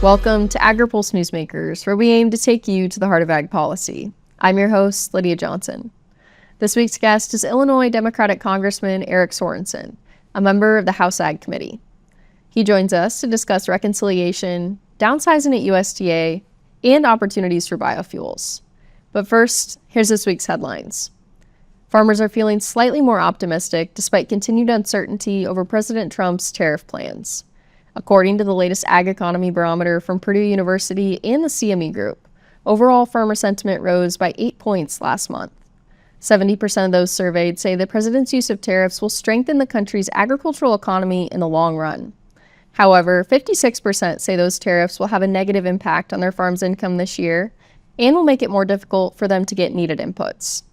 Welcome to Agri-Pulse Newsmakers, where we aim to take you to the heart of ag policy. I'm your host, Lydia Johnson. This week's guest is Illinois Democratic Congressman Eric Sorensen, a member of the House Ag Committee. He joins us to discuss reconciliation, downsizing at USDA, and opportunities for biofuels. But first, here's this week's headlines. Farmers are feeling slightly more optimistic despite continued uncertainty over President Trump's tariff plans. According to the latest Ag Economy Barometer from Purdue University and the CME Group, overall farmer sentiment rose by 8 points last month. 70% of those surveyed say the president's use of tariffs will strengthen the country's agricultural economy in the long run. However, 56% say those tariffs will have a negative impact on their farm's income this year and will make it more difficult for them to get needed inputs.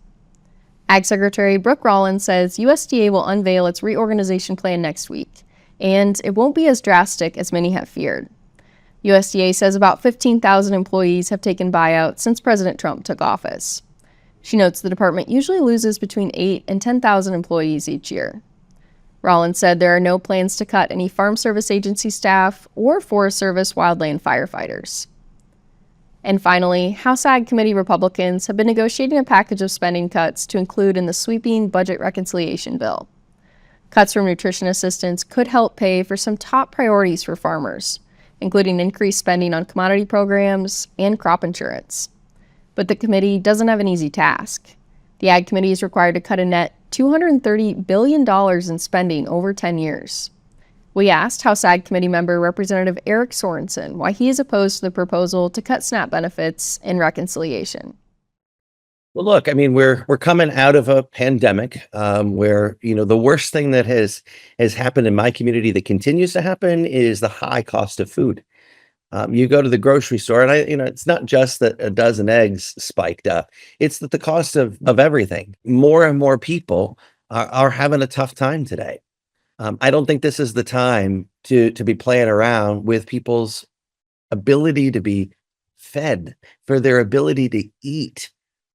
Ag Secretary Brooke Rollins says USDA will unveil its reorganization plan next week, and it won't be as drastic as many have feared. USDA says about 15,000 employees have taken buyouts since President Trump took office. She notes the department usually loses between 8,000 and 10,000 employees each year. Rollins said there are no plans to cut any Farm Service Agency staff or Forest Service wildland firefighters. And finally, House Ag Committee Republicans have been negotiating a package of spending cuts to include in the sweeping budget reconciliation bill. Cuts from nutrition assistance could help pay for some top priorities for farmers, including increased spending on commodity programs and crop insurance. But the committee doesn't have an easy task. The Ag Committee is required to cut a net $230 billion in spending over 10 years. We asked House Ag Committee member Representative Eric Sorensen why he is opposed to the proposal to cut SNAP benefits in reconciliation. Well, look, I mean, we're coming out of a pandemic where, the worst thing that has happened in my community that continues to happen is the high cost of food. You go to the grocery store and it's not just that a dozen eggs spiked up. It's that the cost of everything, more and more people are having a tough time today. I don't think this is the time to be playing around with people's ability to be fed, for their ability to eat.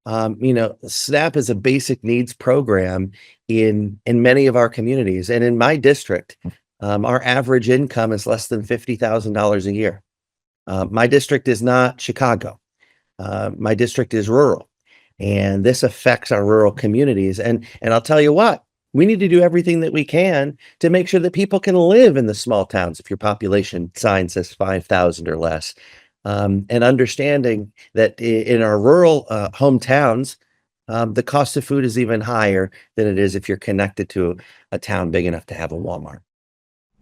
SNAP is a basic needs program in many of our communities. And in my district, our average income is less than $50,000 a year. My district is not Chicago. My district is rural. And this affects our rural communities. And I'll tell you what, we need to do everything that we can to make sure that people can live in the small towns if your population sign says 5,000 or less. And understanding that in our rural hometowns, the cost of food is even higher than it is if you're connected to a town big enough to have a Walmart.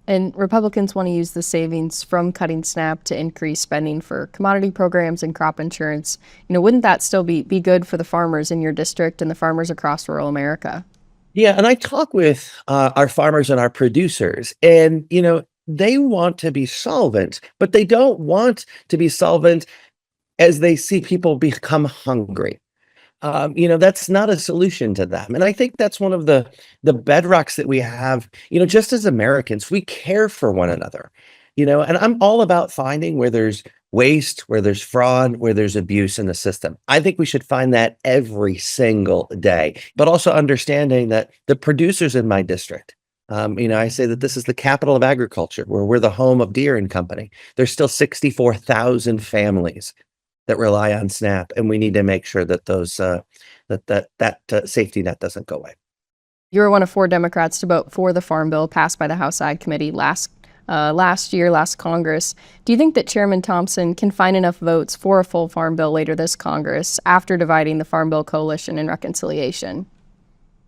And Republicans want to use the savings from cutting SNAP to increase spending for commodity programs and crop insurance. Wouldn't that still be good for the farmers in your district and the farmers across rural America? Yeah, and I talk with our farmers and our producers, and they want to be solvent, but they don't want to be solvent as they see people become hungry. That's not a solution to them. And I think that's one of the bedrocks that we have, just as Americans, we care for one another, and I'm all about finding where there's waste, where there's fraud, where there's abuse in the system. I think we should find that every single day, but also understanding that the producers in my district, I say that this is the capital of agriculture, where we're the home of Deere and Company. There's still 64,000 families that rely on SNAP, and we need to make sure that those that safety net doesn't go away. You were one of 4 Democrats to vote for the Farm Bill passed by the House Ag Committee last Congress. Do you think that Chairman Thompson can find enough votes for a full Farm Bill later this Congress after dividing the Farm Bill coalition in reconciliation?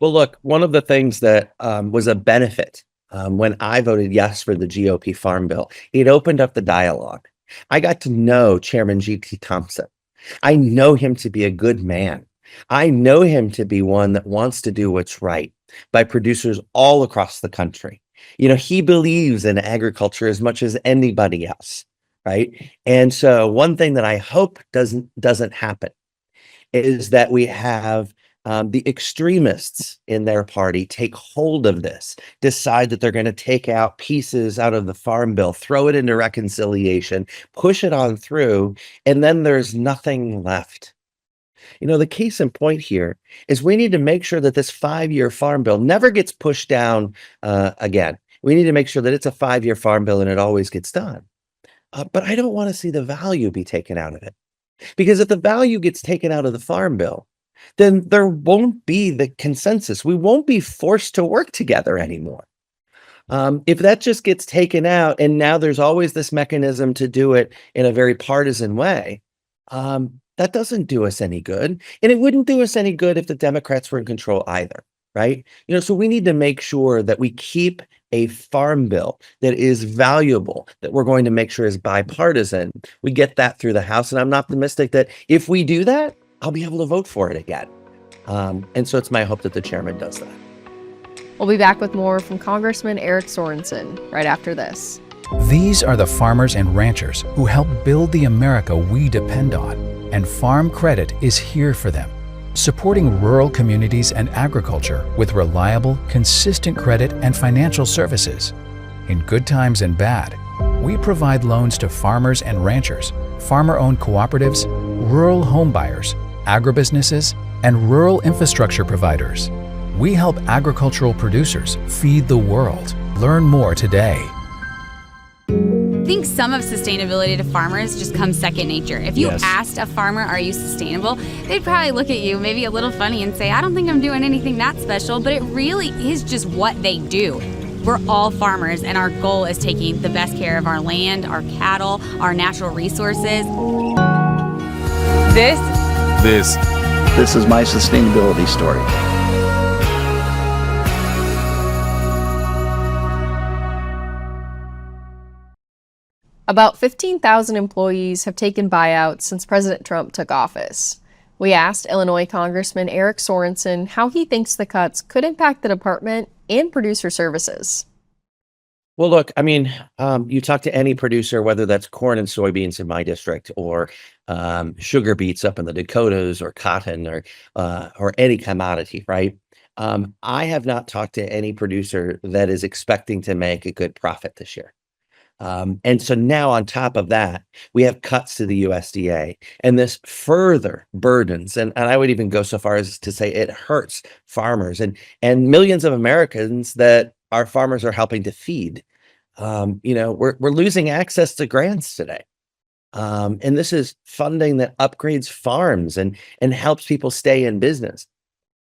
Well, look, one of the things that was a benefit when I voted yes for the GOP Farm Bill, it opened up the dialogue. I got to know Chairman G.T. Thompson. I know him to be a good man. I know him to be one that wants to do what's right by producers all across the country. He believes in agriculture as much as anybody else, right? And so one thing that I hope doesn't happen is that we have the extremists in their party take hold of this, decide that they're going to take out pieces out of the Farm Bill, throw it into reconciliation, push it on through, and then there's nothing left. The case in point here is we need to make sure that this 5-year Farm Bill never gets pushed down again. We need to make sure that it's a 5-year Farm Bill and it always gets done. but I don't want to see the value be taken out of it. Because if the value gets taken out of the farm bill, then there won't be the consensus. We won't be forced to work together anymore. If that just gets taken out and now there's always this mechanism to do it in a very partisan way, that doesn't do us any good. And it wouldn't do us any good if the Democrats were in control either, right? So we need to make sure that we keep a farm bill that is valuable, that we're going to make sure is bipartisan. We get that through the House. And I'm optimistic that if we do that, I'll be able to vote for it again. And so it's my hope that the chairman does that. We'll be back with more from Congressman Eric Sorensen right after this. These are the farmers and ranchers who help build the America we depend on, and Farm Credit is here for them, supporting rural communities and agriculture with reliable, consistent credit and financial services. In good times and bad, we provide loans to farmers and ranchers, farmer-owned cooperatives, rural home buyers, agribusinesses, and rural infrastructure providers. We help agricultural producers feed the world. Learn more today. I think some of sustainability to farmers just comes second nature. If you Yes. asked a farmer, are you sustainable? They'd probably look at you maybe a little funny and say, I don't think I'm doing anything that special, but it really is just what they do. We're all farmers, and our goal is taking the best care of our land, our cattle, our natural resources. This is my sustainability story. About 15,000 employees have taken buyouts since President Trump took office. We asked Illinois Congressman Eric Sorensen how he thinks the cuts could impact the department and producer services. Well, look, I mean, you talk to any producer, whether that's corn and soybeans in my district, or sugar beets up in the Dakotas, or cotton, or any commodity, right? I have not talked to any producer that is expecting to make a good profit this year. And so now on top of that, we have cuts to the USDA, and this further burdens, and I would even go so far as to say it hurts farmers and millions of Americans that our farmers are helping to feed. We're losing access to grants today. And this is funding that upgrades farms and helps people stay in business.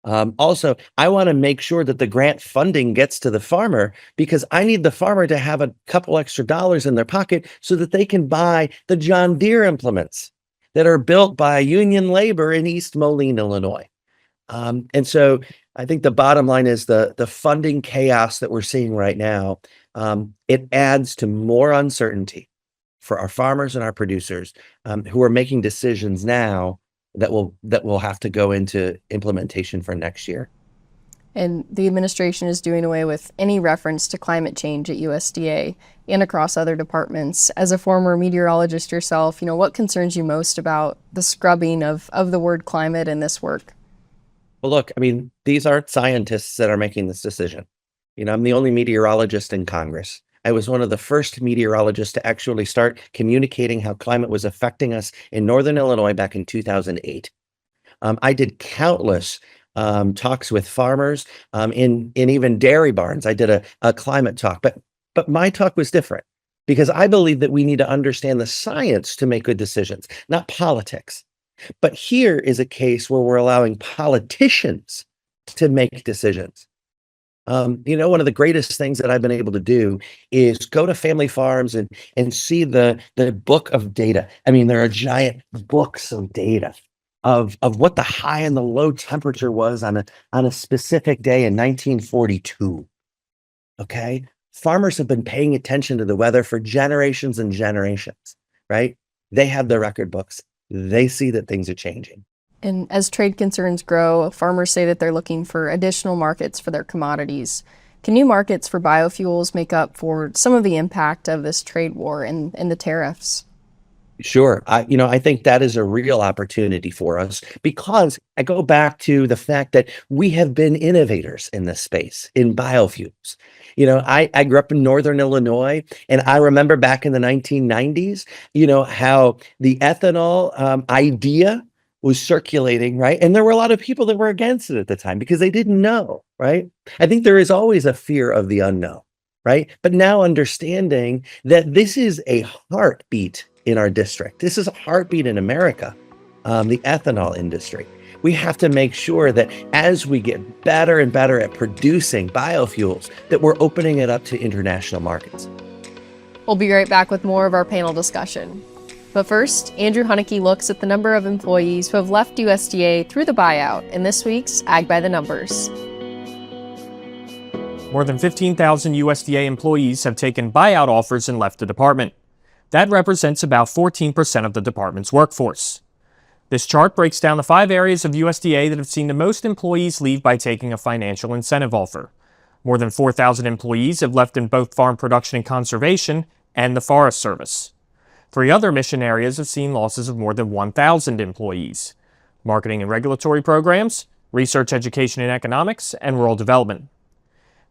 Also, I want to make sure that the grant funding gets to the farmer, because I need the farmer to have a couple extra dollars in their pocket so that they can buy the John Deere implements that are built by union labor in East Moline, Illinois. And so I think the bottom line is the funding chaos that we're seeing right now, it adds to more uncertainty for our farmers and our producers, who are making decisions now that will have to go into implementation for next year. And the administration is doing away with any reference to climate change at USDA and across other departments. As a former meteorologist yourself, what concerns you most about the scrubbing of the word climate in this work? Well, look, I mean, these aren't scientists that are making this decision. I'm the only meteorologist in Congress. I was one of the first meteorologists to actually start communicating how climate was affecting us in Northern Illinois back in 2008. I did countless talks with farmers in even dairy barns. I did a climate talk, but my talk was different, because I believe that we need to understand the science to make good decisions, not politics. But here is a case where we're allowing politicians to make decisions. One of the greatest things that I've been able to do is go to family farms and see the book of data. I mean, there are giant books of data of what the high and the low temperature was on a specific day in 1942. Okay. Farmers have been paying attention to the weather for generations and generations, right? They have the record books. They see that things are changing. And as trade concerns grow, farmers say that they're looking for additional markets for their commodities. Can new markets for biofuels make up for some of the impact of this trade war and the tariffs? Sure. I think that is a real opportunity for us, because I go back to the fact that we have been innovators in this space in biofuels. I grew up in Northern Illinois, and I remember back in the 1990s, how the ethanol idea was circulating, right? And there were a lot of people that were against it at the time because they didn't know, right? I think there is always a fear of the unknown. right? But now understanding that this is a heartbeat in our district. This is a heartbeat in America, the ethanol industry. We have to make sure that as we get better and better at producing biofuels, that we're opening it up to international markets. We'll be right back with more of our panel discussion. But first, Andrew Huneke looks at the number of employees who have left USDA through the buyout in this week's Ag by the Numbers. More than 15,000 USDA employees have taken buyout offers and left the department. That represents about 14% of the department's workforce. This chart breaks down the 5 areas of USDA that have seen the most employees leave by taking a financial incentive offer. More than 4,000 employees have left in both farm production and conservation and the Forest Service. 3 other mission areas have seen losses of more than 1,000 employees: marketing and regulatory programs, research, education and economics, and rural development.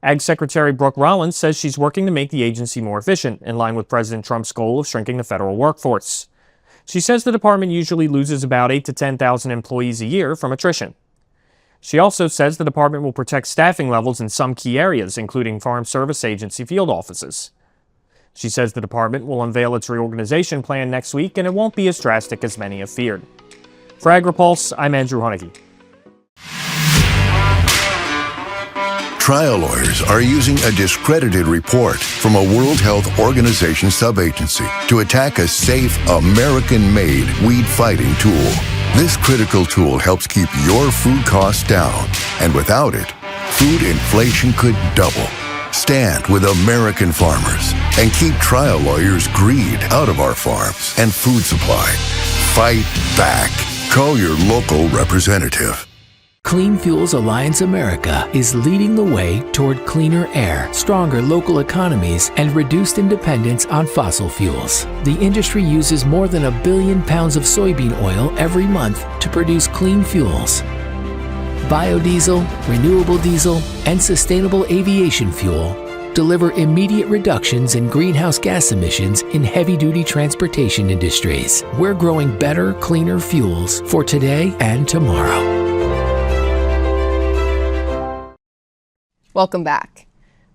Ag Secretary Brooke Rollins says she's working to make the agency more efficient, in line with President Trump's goal of shrinking the federal workforce. She says the department usually loses about 8,000 to 10,000 employees a year from attrition. She also says the department will protect staffing levels in some key areas, including Farm Service Agency field offices. She says the department will unveil its reorganization plan next week, and it won't be as drastic as many have feared. For Agri-Pulse, I'm Andrew Huneke. Trial lawyers are using a discredited report from a World Health Organization subagency to attack a safe, American-made weed-fighting tool. This critical tool helps keep your food costs down, and without it, food inflation could double. Stand with American farmers and keep trial lawyers' greed out of our farms and food supply. Fight back. Call your local representative. Clean Fuels Alliance America is leading the way toward cleaner air, stronger local economies, and reduced dependence on fossil fuels. The industry uses more than 1 billion pounds of soybean oil every month to produce clean fuels. Biodiesel, renewable diesel, and sustainable aviation fuel deliver immediate reductions in greenhouse gas emissions in heavy-duty transportation industries. We're growing better, cleaner fuels for today and tomorrow. Welcome back.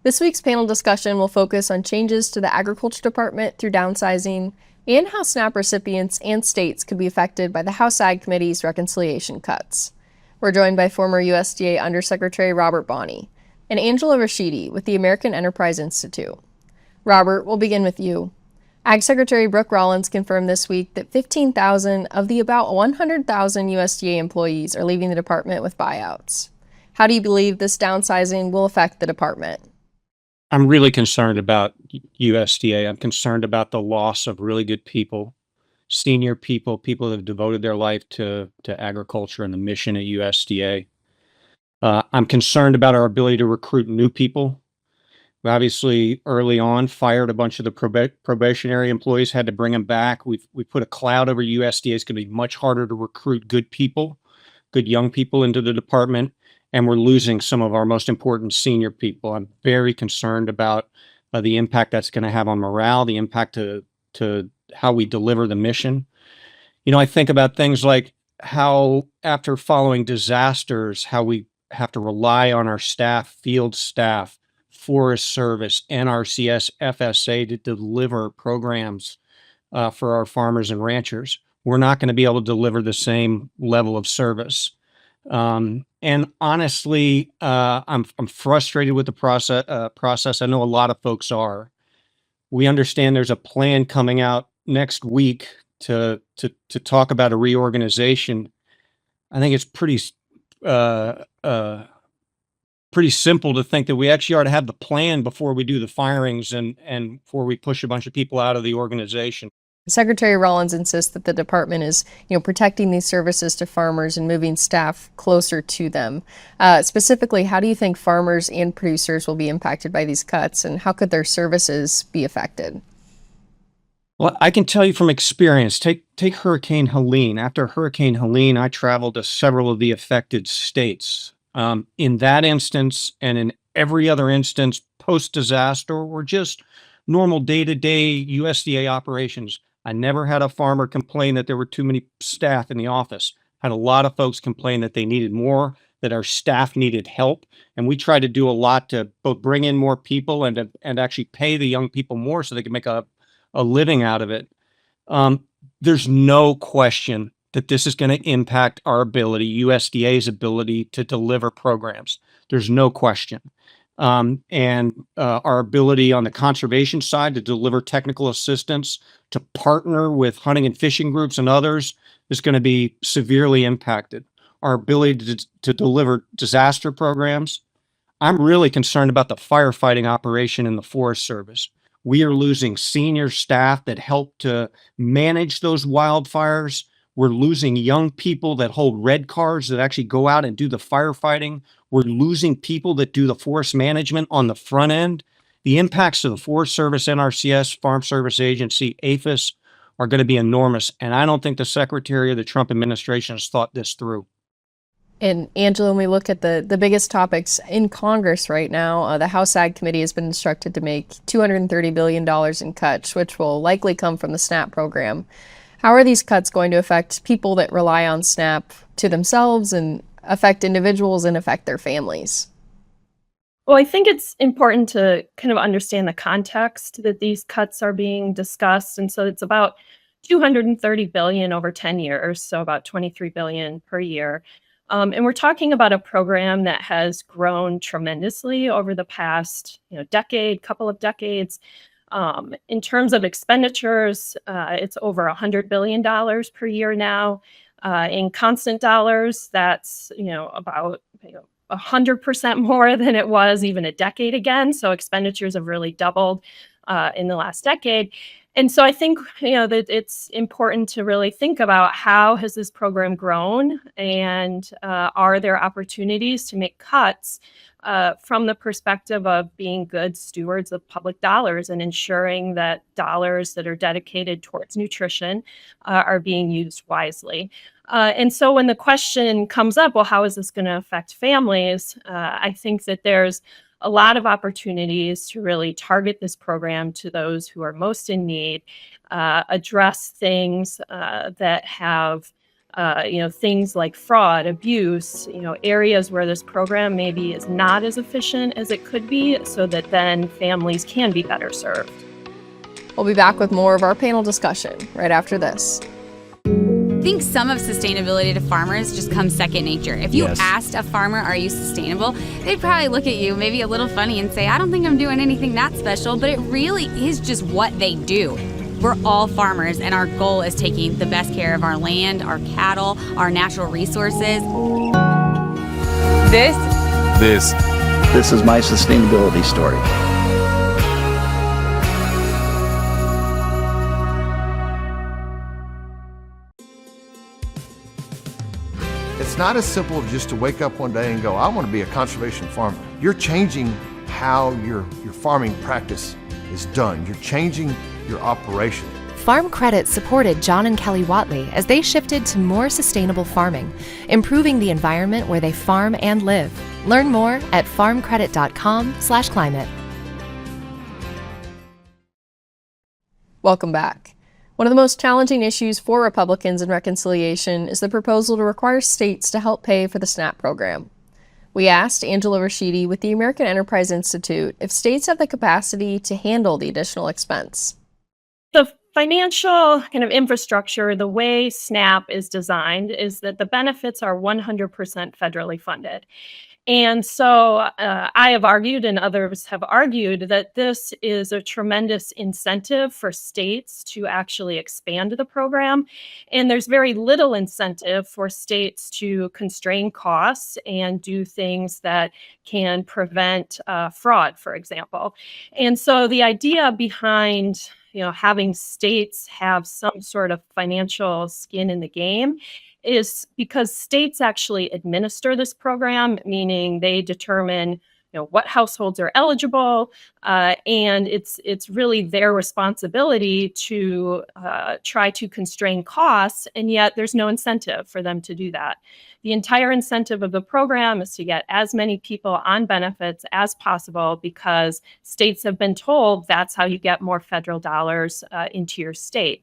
This week's panel discussion will focus on changes to the Agriculture Department through downsizing and how SNAP recipients and states could be affected by the House Ag Committee's reconciliation cuts. We're joined by former USDA Undersecretary Robert Bonney and Angela Rachidi with the American Enterprise Institute. Robert, we'll begin with you. Ag Secretary Brooke Rollins confirmed this week that 15,000 of the about 100,000 USDA employees are leaving the department with buyouts. How do you believe this downsizing will affect the department? I'm really concerned about USDA. I'm concerned about the loss of really good people, senior people, people that have devoted their life to agriculture and the mission at USDA. I'm concerned about our ability to recruit new people. We obviously early on fired a bunch of the probationary employees, had to bring them back. We put a cloud over USDA. It's going to be much harder to recruit good people, good young people into the department. And we're losing some of our most important senior people. I'm very concerned about the impact that's going to have on morale, the impact to how we deliver the mission. You know, I think about things like how after following disasters, how we have to rely on our staff, field staff, Forest Service, NRCS, FSA to deliver programs for our farmers and ranchers. We're not going to be able to deliver the same level of service. And honestly, I'm frustrated with the process. I know a lot of folks are. We understand there's a plan coming out next week to talk about a reorganization. I think it's pretty simple to think that we actually ought to have the plan before we do the firings and before we push a bunch of people out of the organization. Secretary Rollins insists that the department is, protecting these services to farmers and moving staff closer to them. Specifically, how do you think farmers and producers will be impacted by these cuts, and how could their services be affected? Well, I can tell you from experience, take Hurricane Helene. After Hurricane Helene, I traveled to several of the affected states. In that instance, and in every other instance post-disaster or just normal day-to-day USDA operations, I never had a farmer complain that there were too many staff in the office. Had a lot of folks complain that they needed more, that our staff needed help. And we tried to do a lot to both bring in more people and actually pay the young people more so they could make a living out of it. There's no question that this is going to impact our ability, USDA's ability to deliver programs. There's no question. And our ability on the conservation side to deliver technical assistance, to partner with hunting and fishing groups and others is going to be severely impacted. Our ability to deliver disaster programs. I'm really concerned about the firefighting operation in the Forest Service. We are losing senior staff that help to manage those wildfires. We're losing young people that hold red cars that actually go out and do the firefighting. We're losing people that do the forest management on the front end. The impacts to the Forest Service, NRCS, Farm Service Agency, APHIS are going to be enormous. And I don't think the Secretary of the Trump administration has thought this through. And Angela, when we look at the biggest topics in Congress right now, the House Ag Committee has been instructed to make $230 billion in cuts, which will likely come from the SNAP program. How are these cuts going to affect people that rely on SNAP to themselves and affect individuals and affect their families? Well, I think it's important to kind of understand the context that these cuts are being discussed. And so it's about $230 billion over 10 years, so about $23 billion per year. And we're talking about a program that has grown tremendously over the past decade, couple of decades. In terms of expenditures, it's over $100 billion per year now. In constant dollars, that's about 100% more than it was even a decade again. So expenditures have really doubled in the last decade. And so I think that it's important to really think about how has this program grown, and are there opportunities to make cuts from the perspective of being good stewards of public dollars and ensuring that dollars that are dedicated towards nutrition are being used wisely. And so when the question comes up, well, how is this going to affect families? I think that there's a lot of opportunities to really target this program to those who are most in need, address things that have things like fraud, abuse, areas where this program maybe is not as efficient as it could be, so that then families can be better served. We'll be back with more of our panel discussion right after this. I think some of sustainability to farmers just comes second nature. If you asked a farmer, are you sustainable? They'd probably look at you maybe a little funny and say, I don't think I'm doing anything that special, but it really is just what they do. We're all farmers, and our goal is taking the best care of our land, our cattle, our natural resources. This is my sustainability story. It's not as simple just to wake up one day and go, I want to be a conservation farmer. You're changing how your farming practice is done. You're changing your operation. Farm Credit supported John and Kelly Watley as they shifted to more sustainable farming, improving the environment where they farm and live. Learn more at farmcredit.com/climate. Welcome back. One of the most challenging issues for Republicans in reconciliation is the proposal to require states to help pay for the SNAP program. We asked Angela Rachidi with the American Enterprise Institute if states have the capacity to handle the additional expense. The financial kind of infrastructure, the way SNAP is designed, is that the benefits are 100% federally funded. And so I have argued, and others have argued, that this is a tremendous incentive for states to actually expand the program. And there's very little incentive for states to constrain costs and do things that can prevent fraud, for example. And so the idea behind having states have some sort of financial skin in the game is because states actually administer this program, meaning they determine what households are eligible, and it's really their responsibility to try to constrain costs, and yet there's no incentive for them to do that. The entire incentive of the program is to get as many people on benefits as possible because states have been told that's how you get more federal dollars into your state.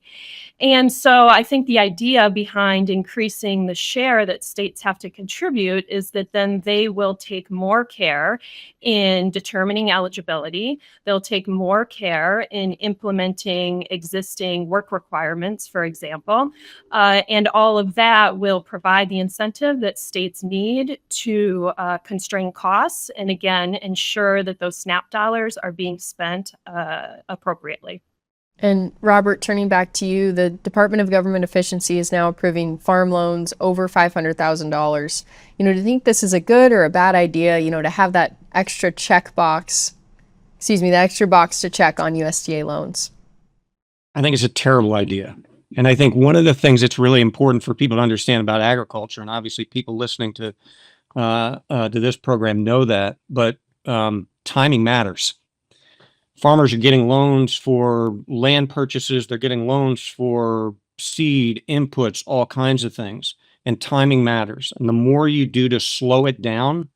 And so I think the idea behind increasing the share that states have to contribute is that then they will take more care in determining eligibility. They'll take more care in implementing existing work requirements, for example, and all of that will provide the incentive that states need to constrain costs and, again, ensure that those SNAP dollars are being spent appropriately. And Robert, turning back to you, the Department of Government Efficiency is now approving farm loans over $500,000. Do you think this is a good or a bad idea, to have that extra box to check on USDA loans? I think it's a terrible idea. And I think one of the things that's really important for people to understand about agriculture, and obviously people listening to this program know that, but timing matters. Farmers are getting loans for land purchases. They're getting loans for seed, inputs, all kinds of things. And timing matters. And the more you do to slow it down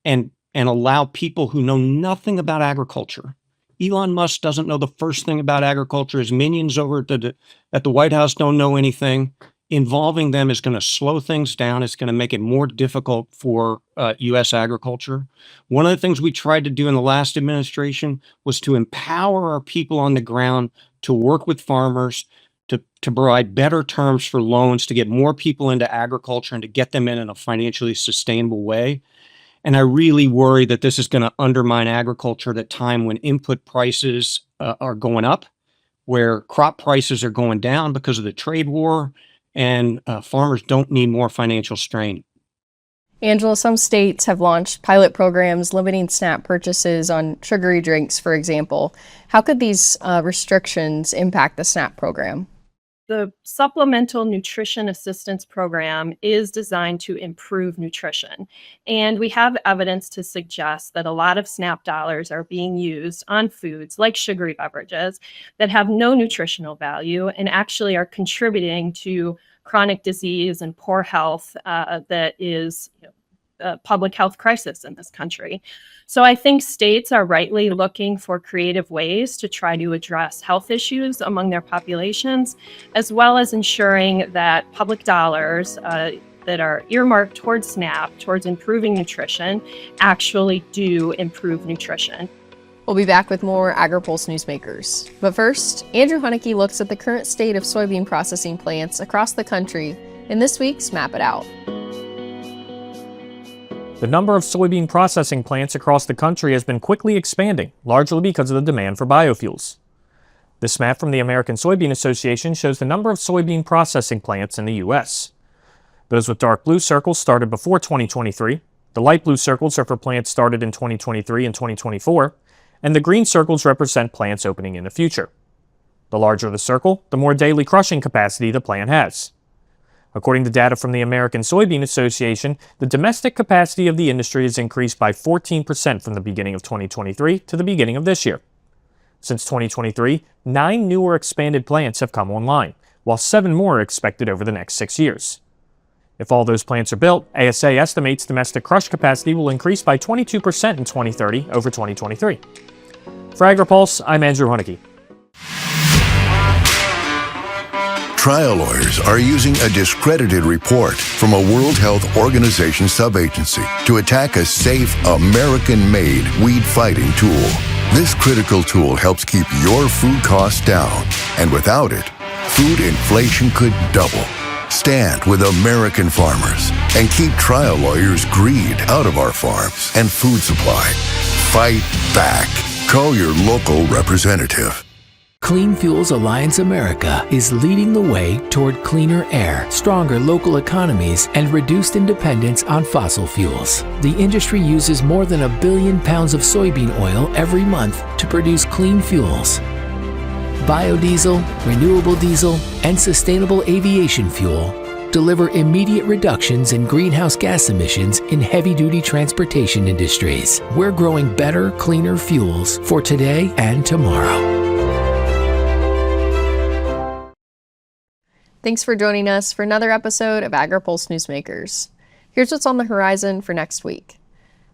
and allow people who know nothing about agriculture. Elon Musk doesn't know the first thing about agriculture. His minions over at the White House don't know anything. Involving them is going to slow things down. It's going to make it more difficult for U.S. agriculture. One of the things we tried to do in the last administration was to empower our people on the ground to work with farmers, to provide better terms for loans, to get more people into agriculture and to get them in a financially sustainable way. And I really worry that this is going to undermine agriculture at a time when input prices are going up, where crop prices are going down because of the trade war, and farmers don't need more financial strain. Angela, some states have launched pilot programs limiting SNAP purchases on sugary drinks, for example. How could these restrictions impact the SNAP program? The Supplemental Nutrition Assistance Program is designed to improve nutrition. And we have evidence to suggest that a lot of SNAP dollars are being used on foods like sugary beverages that have no nutritional value and actually are contributing to chronic disease and poor health that is a public health crisis in this country. So I think states are rightly looking for creative ways to try to address health issues among their populations, as well as ensuring that public dollars that are earmarked towards SNAP, towards improving nutrition, actually do improve nutrition. We'll be back with more Agri-Pulse Newsmakers. But first, Andrew Hunnicky looks at the current state of soybean processing plants across the country in this week's Map It Out. The number of soybean processing plants across the country has been quickly expanding, largely because of the demand for biofuels. This map from the American Soybean Association shows the number of soybean processing plants in the U.S. Those with dark blue circles started before 2023, the light blue circles are for plants started in 2023 and 2024, and the green circles represent plants opening in the future. The larger the circle, the more daily crushing capacity the plant has. According to data from the American Soybean Association, the domestic capacity of the industry has increased by 14% from the beginning of 2023 to the beginning of this year. Since 2023, 9 new or expanded plants have come online, while 7 more are expected over the next 6 years. If all those plants are built, ASA estimates domestic crush capacity will increase by 22% in 2030 over 2023. For Agri-Pulse, I'm Andrew Hunnicky. Trial lawyers are using a discredited report from a World Health Organization subagency to attack a safe, American-made weed-fighting tool. This critical tool helps keep your food costs down, and without it, food inflation could double. Stand with American farmers and keep trial lawyers' greed out of our farms and food supply. Fight back. Call your local representative. Clean Fuels Alliance America is leading the way toward cleaner air, stronger local economies, and reduced dependence on fossil fuels. The industry uses more than 1 billion pounds of soybean oil every month to produce clean fuels. Biodiesel, renewable diesel, and sustainable aviation fuel deliver immediate reductions in greenhouse gas emissions in heavy-duty transportation industries. We're growing better, cleaner fuels for today and tomorrow. Thanks for joining us for another episode of Agri-Pulse Newsmakers. Here's what's on the horizon for next week.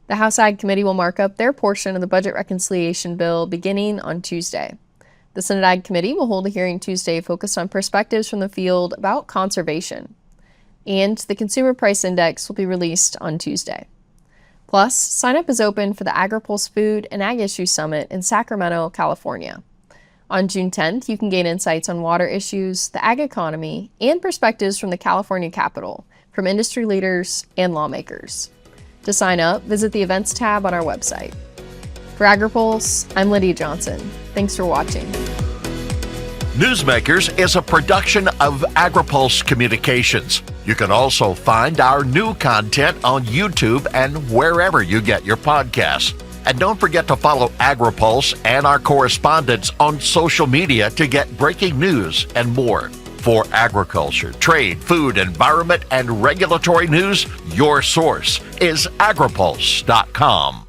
The House Ag Committee will mark up their portion of the budget reconciliation bill beginning on Tuesday. The Senate Ag Committee will hold a hearing Tuesday focused on perspectives from the field about conservation. And the Consumer Price Index will be released on Tuesday. Plus, sign-up is open for the Agri-Pulse Food and Ag Issues Summit in Sacramento, California. On June 10th, you can gain insights on water issues, the ag economy, and perspectives from the California Capitol, from industry leaders and lawmakers. To sign up, visit the events tab on our website. For Agri-Pulse, I'm Lydia Johnson. Thanks for watching. Newsmakers is a production of Agri-Pulse Communications. You can also find our new content on YouTube and wherever you get your podcasts. And don't forget to follow Agri-Pulse and our correspondents on social media to get breaking news and more. For agriculture, trade, food, environment, and regulatory news, your source is agripulse.com.